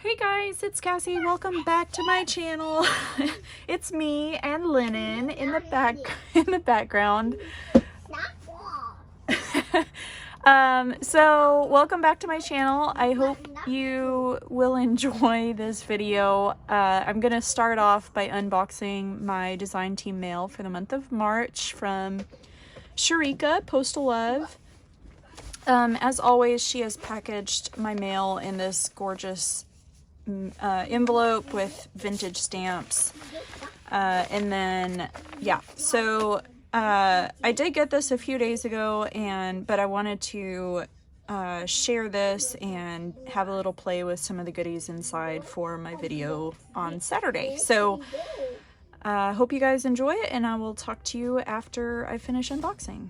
Hey guys, it's Cassie. Welcome back to my channel. It's me and Lennon in the background. So welcome back to my channel. I hope you will enjoy this video. I'm gonna start off by unboxing my design team mail for the month of March from Shariqa, Postal Love. As always, she has packaged my mail in this gorgeous envelope with vintage stamps, and then yeah, so I did get this a few days ago, but I wanted to share this and have a little play with some of the goodies inside for my video on Saturday. So hope you guys enjoy it, and I will talk to you after I finish unboxing.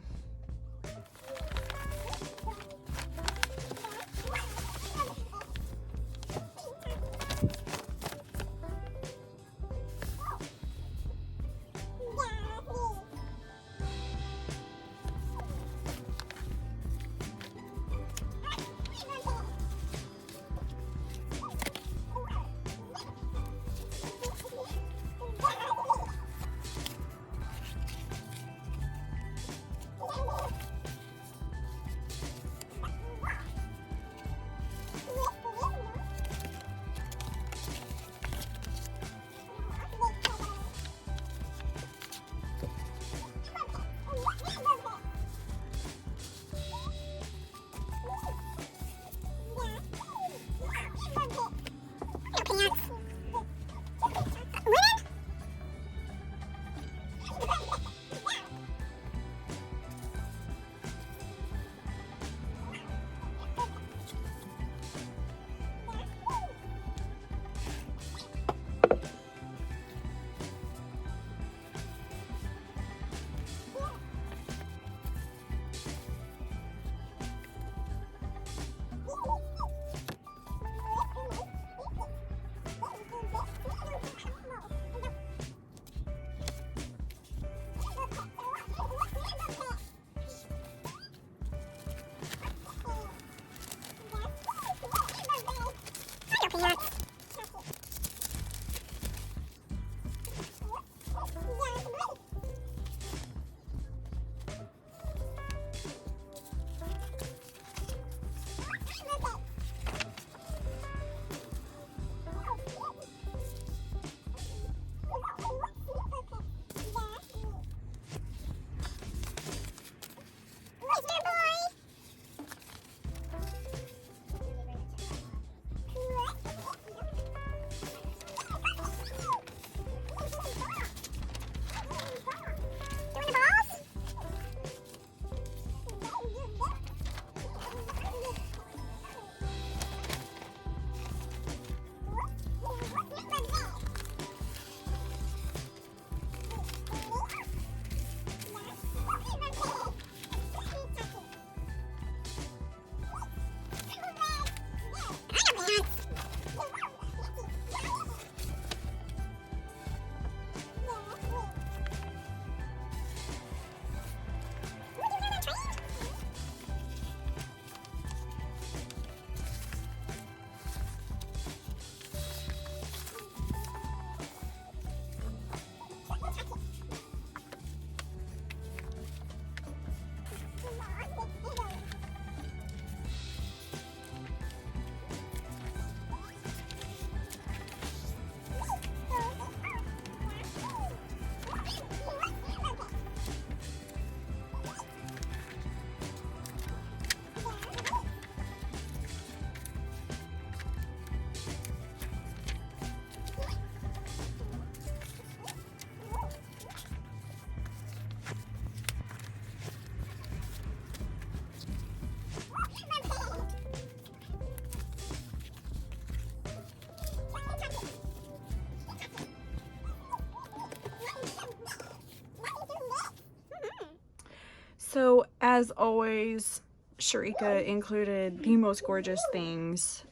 So, as always, Shariqa included the most gorgeous things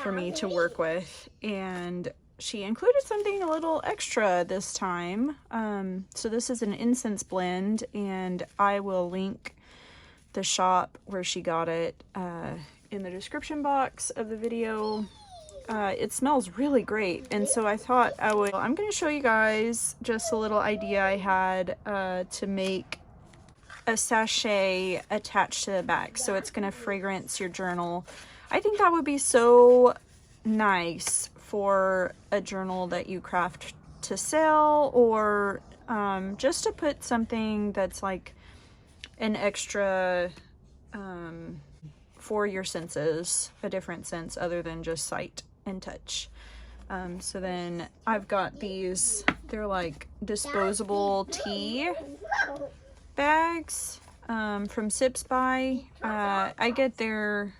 for me to work with, and she included something a little extra this time. So this is an incense blend, and I will link the shop where she got it in the description box of the video. it smells really great. And so I thought I'm going to show you guys just a little idea I had to make a sachet attached to the back. So it's going to fragrance your journal. I think that would be so nice for a journal that you craft to sell, or just to put something that's like an extra for your senses, a different sense other than just sight and touch. So then I've got these, they're like disposable tea bags from Sips By. I get their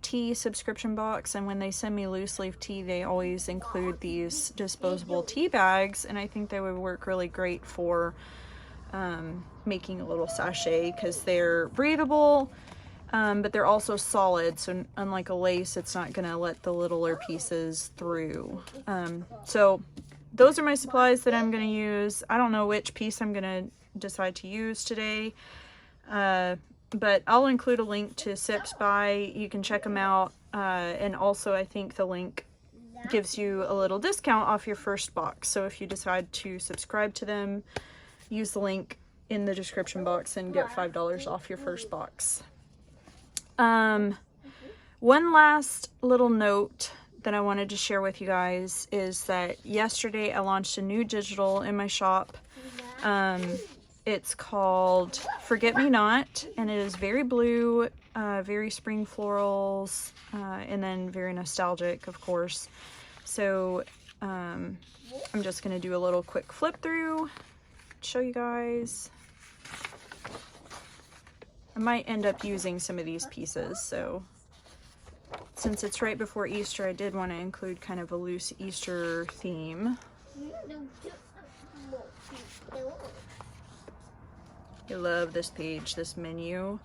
tea subscription box, and when they send me loose leaf tea, they always include these disposable tea bags, and I think they would work really great for making a little sachet because they're breathable, but they're also solid, so unlike a lace, it's not gonna let the littler pieces through. So those are my supplies that I'm gonna use. I don't know which piece I'm gonna decide to use today, but I'll include a link to Sips By. You can check them out, and also I think the link gives you a little discount off your first box. So if you decide to subscribe to them, use the link in the description box and get $5 off your first box. One last little note that I wanted to share with you guys is that yesterday I launched a new digital in my shop. It's called Forget Me Not, and it is very blue, very spring florals, and then very nostalgic, of course. So I'm just going to do a little quick flip through, show you guys. I might end up using some of these pieces, so since it's right before Easter, I did want to include kind of a loose Easter theme. I love this page, this menu,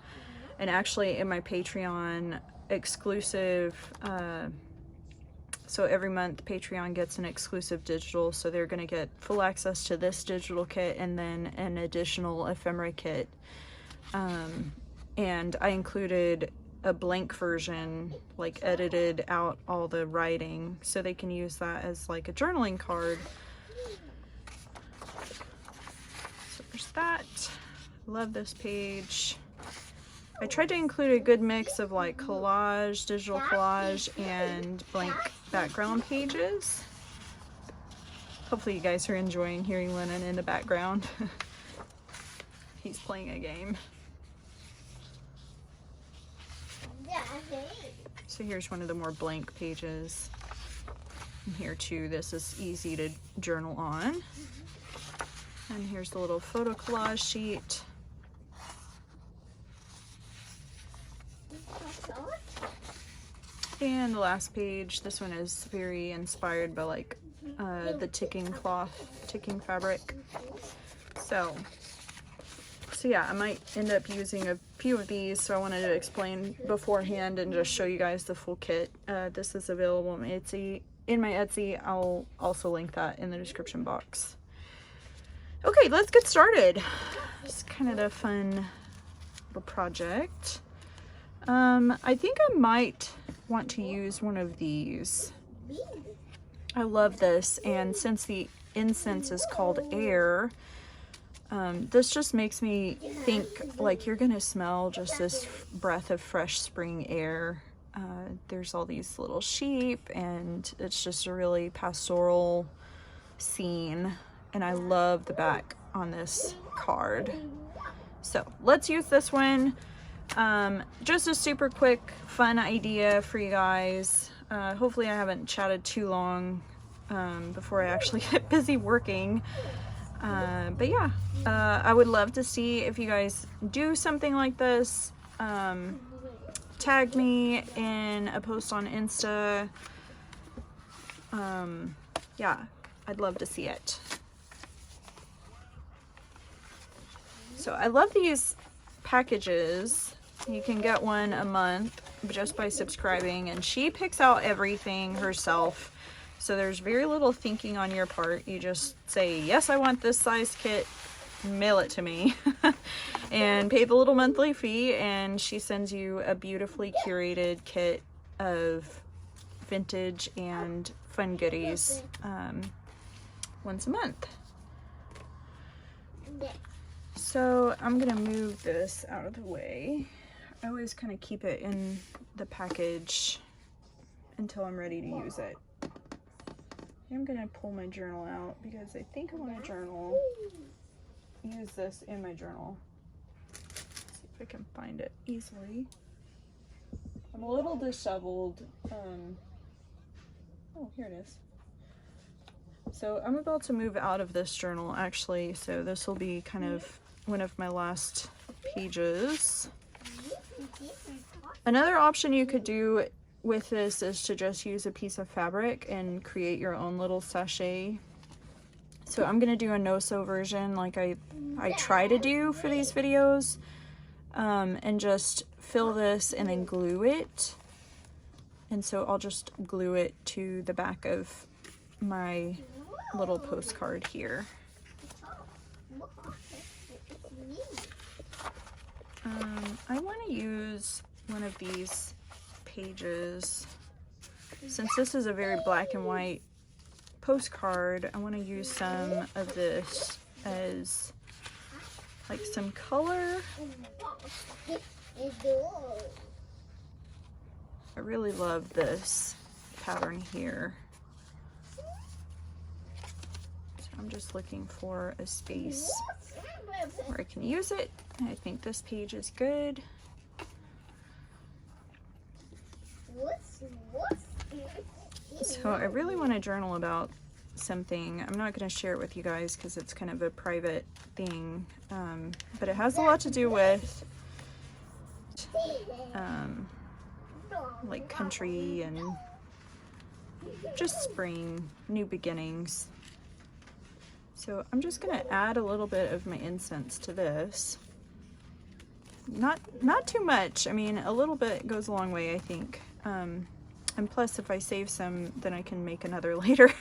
and actually in my Patreon exclusive, so every month Patreon gets an exclusive digital, so they're going to get full access to this digital kit and then an additional ephemera kit, and I included a blank version, like edited out all the writing, so they can use that as like a journaling card. So there's that. Love this page. I tried to include a good mix of like collage, digital collage, and blank background pages. Hopefully you guys are enjoying hearing Lennon in the background. He's playing a game. So here's one of the more blank pages. And here too, this is easy to journal on. And here's the little photo collage sheet. And the last page, this one is very inspired by like the ticking fabric. So yeah, I might end up using a few of these, so I wanted to explain beforehand and just show you guys the full kit. This is available on Etsy. In my Etsy, I'll also link that in the description box. Okay, let's get started. It's kind of a fun little project. I think I might want to use one of these. I love this, and since the incense is called air, this just makes me think like you're gonna smell just this breath of fresh spring air. There's all these little sheep, and it's just a really pastoral scene, and I love the back on this card. So let's use this one. Just a super quick fun idea for you guys. Hopefully I haven't chatted too long before I actually get busy working, but yeah, I would love to see if you guys do something like this. Tag me in a post on Insta. Yeah, I'd love to see it. So I love these packages. You can get one a month just by subscribing, and she picks out everything herself, so there's very little thinking on your part. You just say, yes, I want this size kit, mail it to me, and pay the little monthly fee, and she sends you a beautifully curated kit of vintage and fun goodies once a month. So I'm gonna move this out of the way. I always kind of keep it in the package until I'm ready to use it. I'm gonna pull my journal out because I think I want to use this in my journal. Let's see if I can find it easily. I'm a little disheveled. Oh, here it is. So I'm about to move out of this journal actually, so this will be kind of one of my last pages. Another option you could do with this is to just use a piece of fabric and create your own little sachet. So I'm gonna do a no-sew version like I try to do for these videos, and just fill this and then glue it. And so I'll just glue it to the back of my little postcard here. I want to use one of these pages. Since this is a very black and white postcard, I want to use some of this as like some color. I really love this pattern here. So I'm just looking for a space where I can use it. I think this page is good. So I really want to journal about something. I'm not going to share it with you guys because it's kind of a private thing, but it has a lot to do with like country and just spring, new beginnings. So I'm just going to add a little bit of my incense to this. Not too much. I mean, a little bit goes a long way, I think. And plus, if I save some, then I can make another later.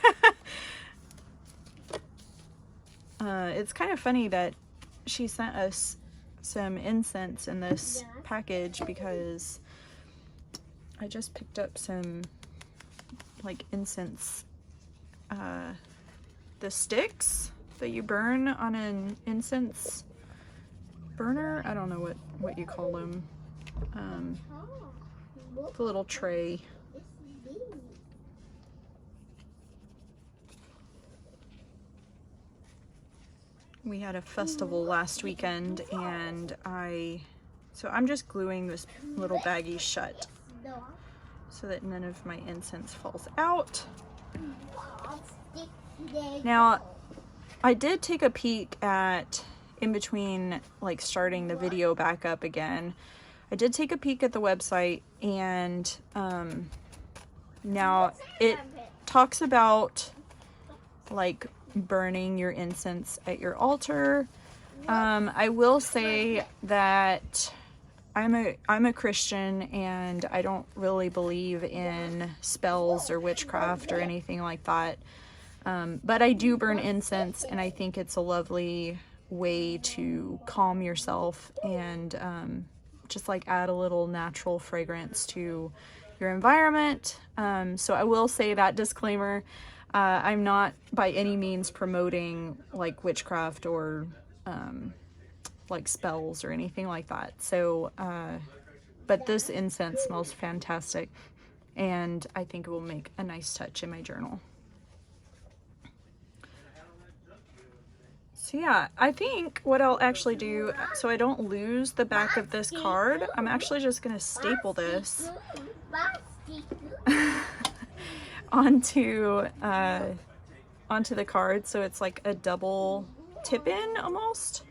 It's kind of funny that she sent us some incense in this package because I just picked up some like incense, the sticks that you burn on an incense burner. I don't know what you call them. The little tray. We had a festival last weekend and so I'm just gluing this little baggie shut so that none of my incense falls out. Now, I did take a peek at, in between like starting the video back up again, I did take a peek at the website, and now it talks about like burning your incense at your altar. I will say that I'm a Christian and I don't really believe in spells or witchcraft or anything like that. But I do burn incense, and I think it's a lovely way to calm yourself and just like add a little natural fragrance to your environment. So I will say that disclaimer. I'm not by any means promoting like witchcraft or like spells or anything like that. So, but this incense smells fantastic, and I think it will make a nice touch in my journal. So yeah, I think what I'll actually do, so I don't lose the back of this card, I'm actually just going to staple this onto the card, so it's like a double tip-in almost.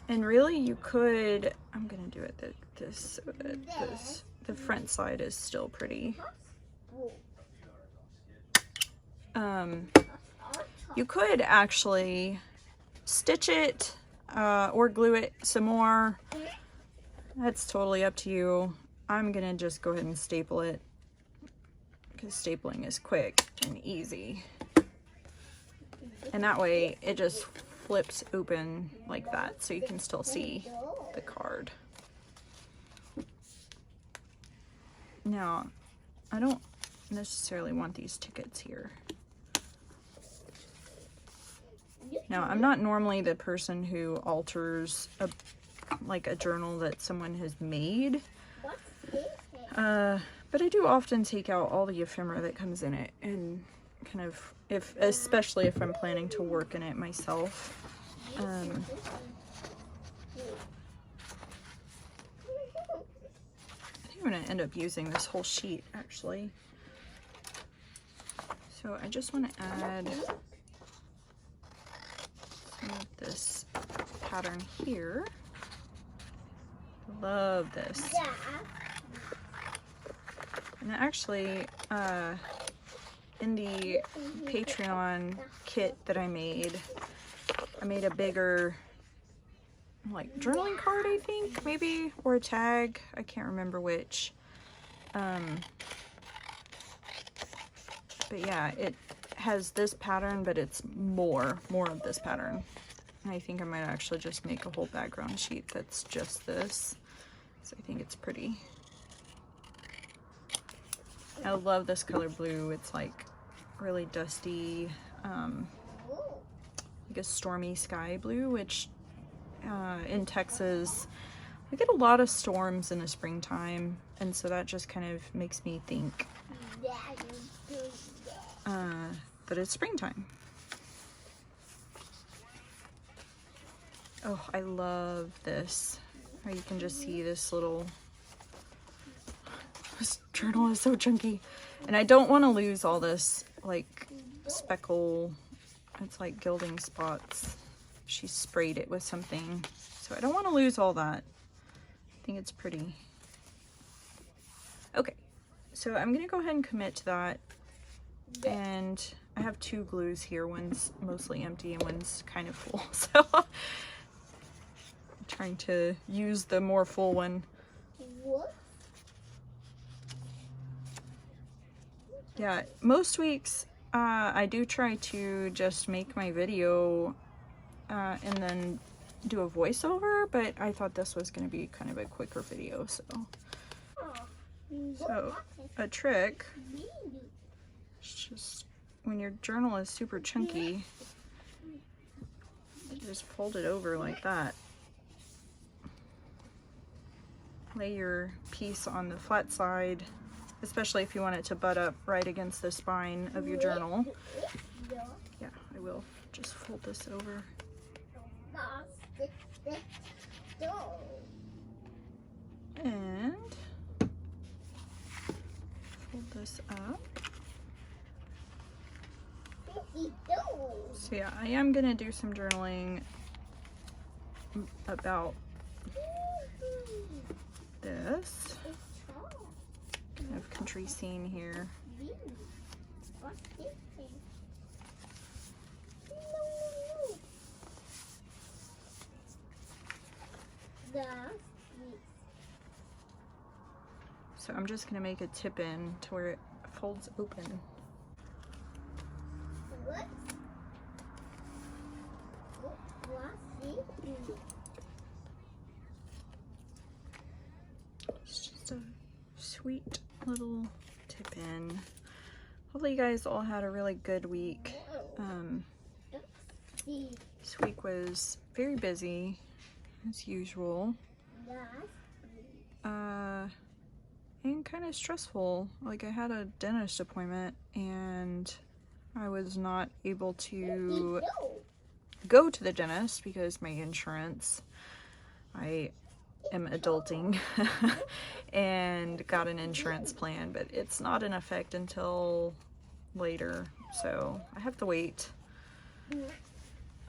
And really you could, I'm going to do it this so that the front side is still pretty. You could actually stitch it or glue it some more. That's totally up to you. I'm gonna just go ahead and staple it because stapling is quick and easy. And that way it just flips open like that so you can still see the card. Now, I don't necessarily want these tickets here. Now, I'm not normally the person who alters like a journal that someone has made. But I do often take out all the ephemera that comes in it and kind of, especially if I'm planning to work in it myself. I think I'm going to end up using this whole sheet, actually. So I just want to add some of this pattern here. Love this. And actually, in the Patreon kit that I made a bigger, like, journaling card, I think, maybe, or a tag. I can't remember which. But yeah, it has this pattern, but it's more of this pattern. And I think I might actually just make a whole background sheet that's just this. So I think it's pretty. I love this color blue. It's like really dusty, like a stormy sky blue, which in Texas, we get a lot of storms in the springtime. And so that just kind of makes me think that it's springtime. Oh, I love this. How you can just see this little, this journal is so chunky. And I don't want to lose all this, like, speckle, it's like gilding spots. She sprayed it with something. So I don't want to lose all that. I think it's pretty. Okay, so I'm going to go ahead and commit to that. And I have two glues here. One's mostly empty and one's kind of full. So I'm trying to use the more full one. Yeah, most weeks I do try to just make my video and then do a voiceover, but I thought this was going to be kind of a quicker video. So a trick, it's just when your journal is super chunky, you just fold it over like that. Lay your piece on the flat side, especially if you want it to butt up right against the spine of your journal. Yeah, I will just fold this over. And fold this up. So yeah, I am gonna do some journaling about this kind of country scene here. So I'm just gonna make a tip in to where it folds open. It's just a sweet little tip in. Hopefully you guys all had a really good week. This week was very busy as usual. And kind of stressful. Like, I had a dentist appointment and I was not able to go to the dentist because my insurance, I am adulting and got an insurance plan, but it's not in effect until later, so I have to wait.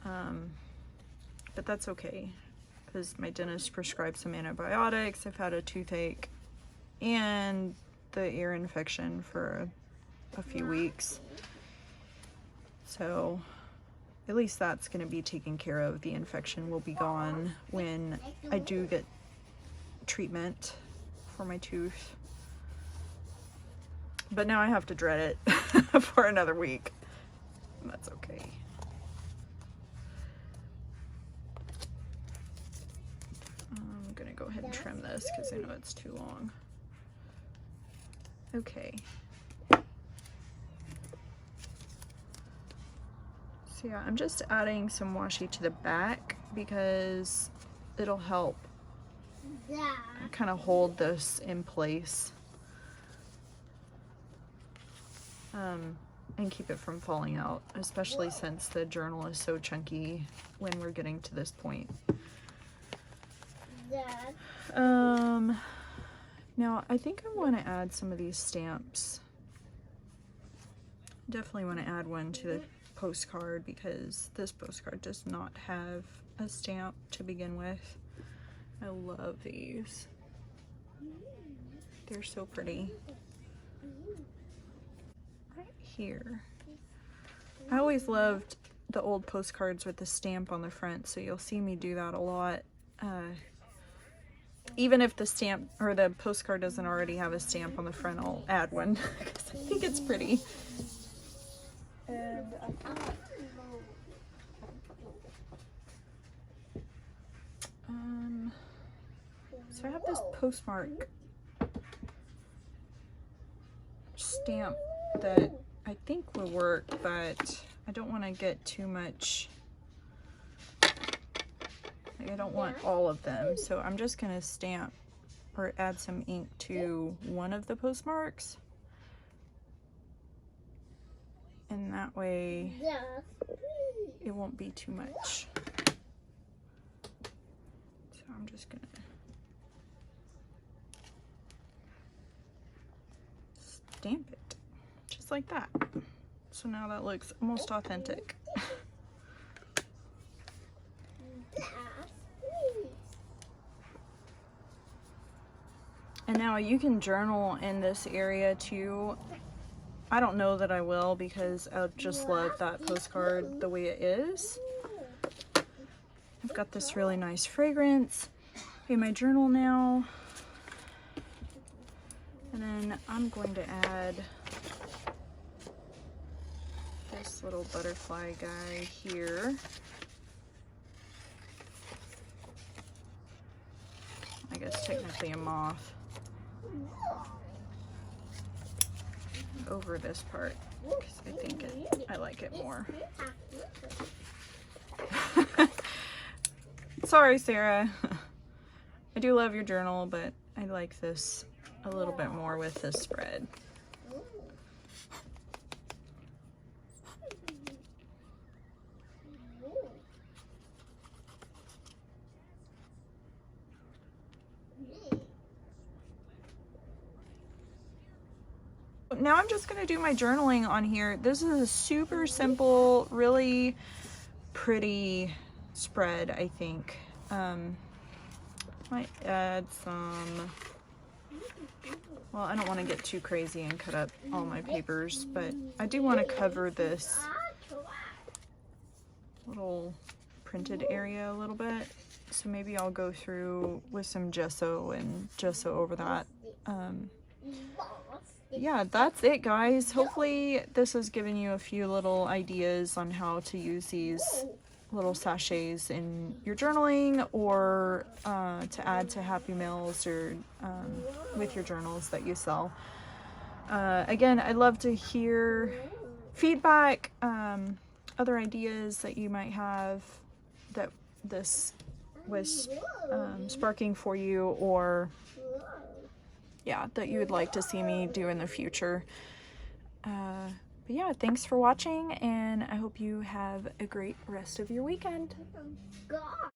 But that's okay because my dentist prescribed some antibiotics. I've had a toothache and the ear infection for a few weeks, so at least that's going to be taken care of. The infection will be gone when I do get treatment for my tooth, but now I have to dread it for another week, and that's okay. I'm gonna go ahead and trim this because I know it's too long. Okay. So yeah, I'm just adding some washi to the back because it'll help kind of hold this in place. And keep it from falling out, especially since the journal is so chunky when we're getting to this point. Now I think I want to add some of these stamps. Definitely want to add one to the postcard because this postcard does not have a stamp to begin with. I love these. They're so pretty. Right here. I always loved the old postcards with the stamp on the front, so you'll see me do that a lot. Even if the stamp or the postcard doesn't already have a stamp on the front, I'll add one because I think it's pretty. And so I have this postmark stamp that I think will work, but I don't want to get too much. I don't want all of them, so I'm just gonna stamp or add some ink to one of the postmarks, and that way it won't be too much. So I'm just gonna stamp it just like that. So now that looks almost authentic. And now you can journal in this area too. I don't know that I will because I just love that postcard the way it is. I've got this really nice fragrance in my journal now. And then I'm going to add this little butterfly guy here. I guess technically a moth. Over this part because I think I like it more. Sorry, Sarah. I do love your journal, but I like this a little bit more with this spread. Now I'm just gonna do my journaling on here. This is a super simple, really pretty spread, I think. Might add some, well, I don't want to get too crazy and cut up all my papers, but I do want to cover this little printed area a little bit. So maybe I'll go through with some gesso and gesso over that. Yeah, that's it, guys. Hopefully this has given you a few little ideas on how to use these little sachets in your journaling, or to add to Happy Mails, or with your journals that you sell. Again, I'd love to hear feedback, other ideas that you might have that this was sparking for you, or yeah, that you would like to see me do in the future. But yeah, thanks for watching, and I hope you have a great rest of your weekend.